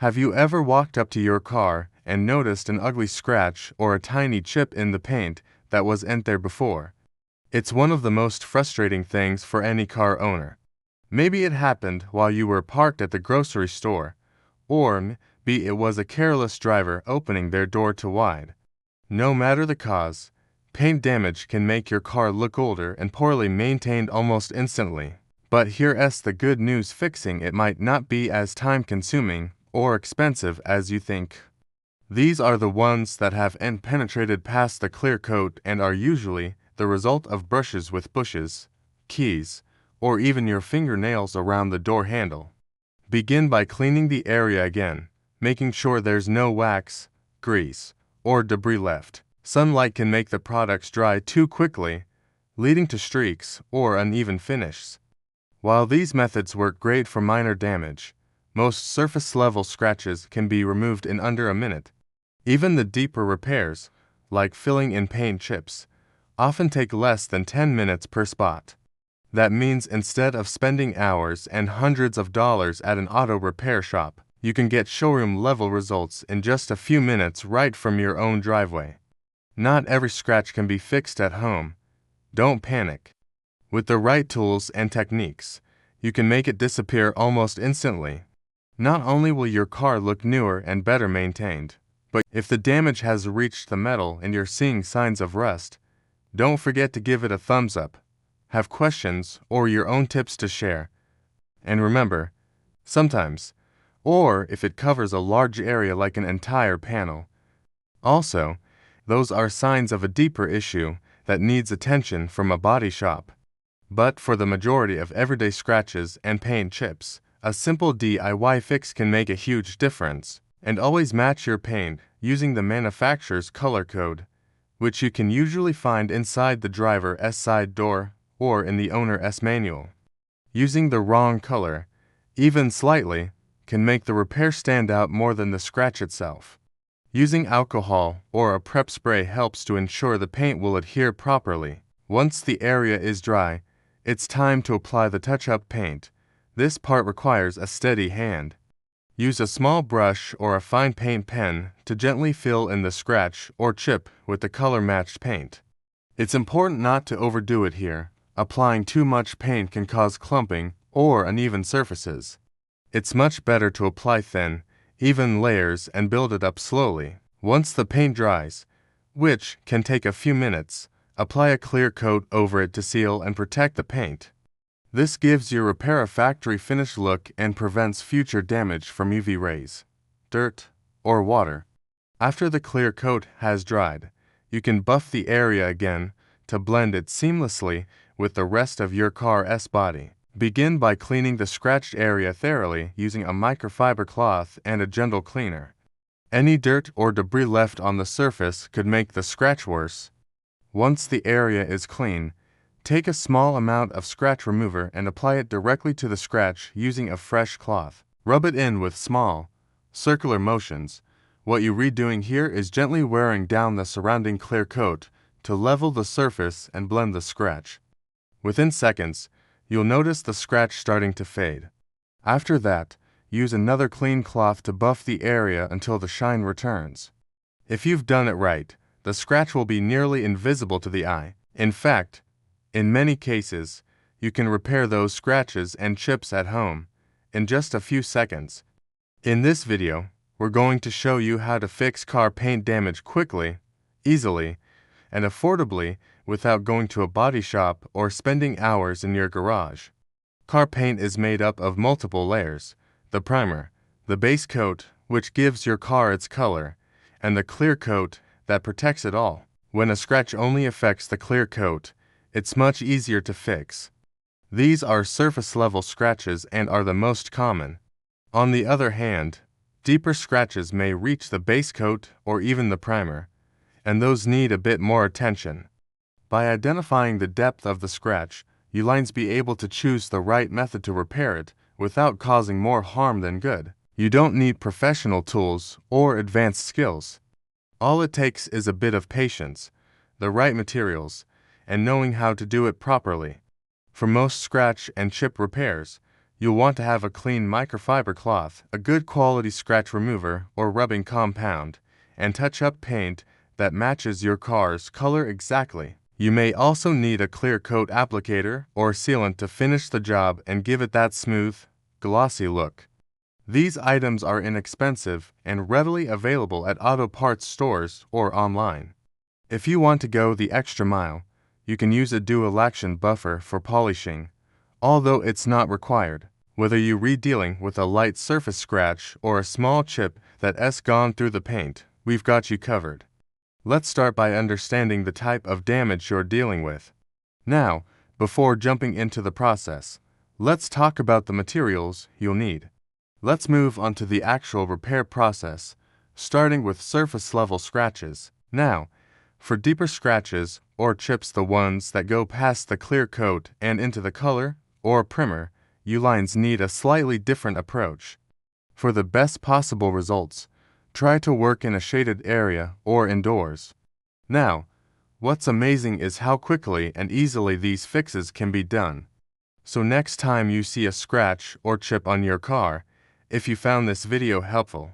Have you ever walked up to your car and noticed an ugly scratch or a tiny chip in the paint that wasn't there before? It's one of the most frustrating things for any car owner. Maybe it happened while you were parked at the grocery store, or maybe it was a careless driver opening their door too wide. No matter the cause, paint damage can make your car look older and poorly maintained almost instantly. But here's the good news: fixing it might not be as time-consuming or expensive as you think. These are the ones that haven't penetrated past the clear coat and are usually the result of brushes with bushes, keys, or even your fingernails around the door handle. Begin by cleaning the area again, making sure there's no wax, grease, or debris left. Sunlight can make the products dry too quickly, leading to streaks or uneven finishes. While these methods work great for minor damage, most surface-level scratches can be removed in under a minute. Even the deeper repairs, like filling in paint chips, often take less than 10 minutes per spot. That means instead of spending hours and hundreds of dollars at an auto repair shop, you can get showroom-level results in just a few minutes right from your own driveway. Not every scratch can be fixed at home. Don't panic. With the right tools and techniques, you can make it disappear almost instantly. Not only will your car look newer and better maintained, but if the damage has reached the metal and you're seeing signs of rust, don't forget to give it a thumbs up. Have questions or your own tips to share? And remember, sometimes, or if it covers a large area like an entire panel. Also, those are signs of a deeper issue that needs attention from a body shop. But for the majority of everyday scratches and paint chips, a simple DIY fix can make a huge difference. And always match your paint using the manufacturer's color code, which you can usually find inside the driver's side door or in the owner's manual. Using the wrong color, even slightly, can make the repair stand out more than the scratch itself. Using alcohol or a prep spray helps to ensure the paint will adhere properly. Once the area is dry, it's time to apply the touch-up paint. This part requires a steady hand. Use a small brush or a fine paint pen to gently fill in the scratch or chip with the color-matched paint. It's important not to overdo it here. Applying too much paint can cause clumping or uneven surfaces. It's much better to apply thin, even layers and build it up slowly. Once the paint dries, which can take a few minutes, apply a clear coat over it to seal and protect the paint. This gives your repair a factory finish look and prevents future damage from UV rays, dirt, or water. After the clear coat has dried, you can buff the area again to blend it seamlessly with the rest of your car's body. Begin by cleaning the scratched area thoroughly using a microfiber cloth and a gentle cleaner. Any dirt or debris left on the surface could make the scratch worse. Once the area is clean, take a small amount of scratch remover and apply it directly to the scratch using a fresh cloth. Rub it in with small, circular motions. What you're doing here is gently wearing down the surrounding clear coat to level the surface and blend the scratch. Within seconds, you'll notice the scratch starting to fade. After that, use another clean cloth to buff the area until the shine returns. If you've done it right, the scratch will be nearly invisible to the eye. In fact, in many cases, you can repair those scratches and chips at home in just a few seconds. In this video, we're going to show you how to fix car paint damage quickly, easily, and affordably without going to a body shop or spending hours in your garage. Car paint is made up of multiple layers: the primer, the base coat, which gives your car its color, and the clear coat that protects it all. When a scratch only affects the clear coat, it's much easier to fix. These are surface-level scratches and are the most common. On the other hand, deeper scratches may reach the base coat or even the primer, and those need a bit more attention. By identifying the depth of the scratch, you'll be able to choose the right method to repair it without causing more harm than good. You don't need professional tools or advanced skills. All it takes is a bit of patience, the right materials, and knowing how to do it properly. For most scratch and chip repairs, you'll want to have a clean microfiber cloth, a good quality scratch remover or rubbing compound, and touch-up paint that matches your car's color exactly. You may also need a clear coat applicator or sealant to finish the job and give it that smooth, glossy look. These items are inexpensive and readily available at auto parts stores or online. If you want to go the extra mile, you can use a dual action buffer for polishing, although it's not required. Whether you're dealing with a light surface scratch or a small chip that's gone through the paint, we've got you covered. Let's start by understanding the type of damage you're dealing with. Now, before jumping into the process, let's talk about the materials you'll need. Let's move on to the actual repair process, starting with surface level scratches. Now, for deeper scratches or chips, the ones that go past the clear coat and into the color or primer, you lines need a slightly different approach. For the best possible results, try to work in a shaded area or indoors. Now, what's amazing is how quickly and easily these fixes can be done. So next time you see a scratch or chip on your car, if you found this video helpful,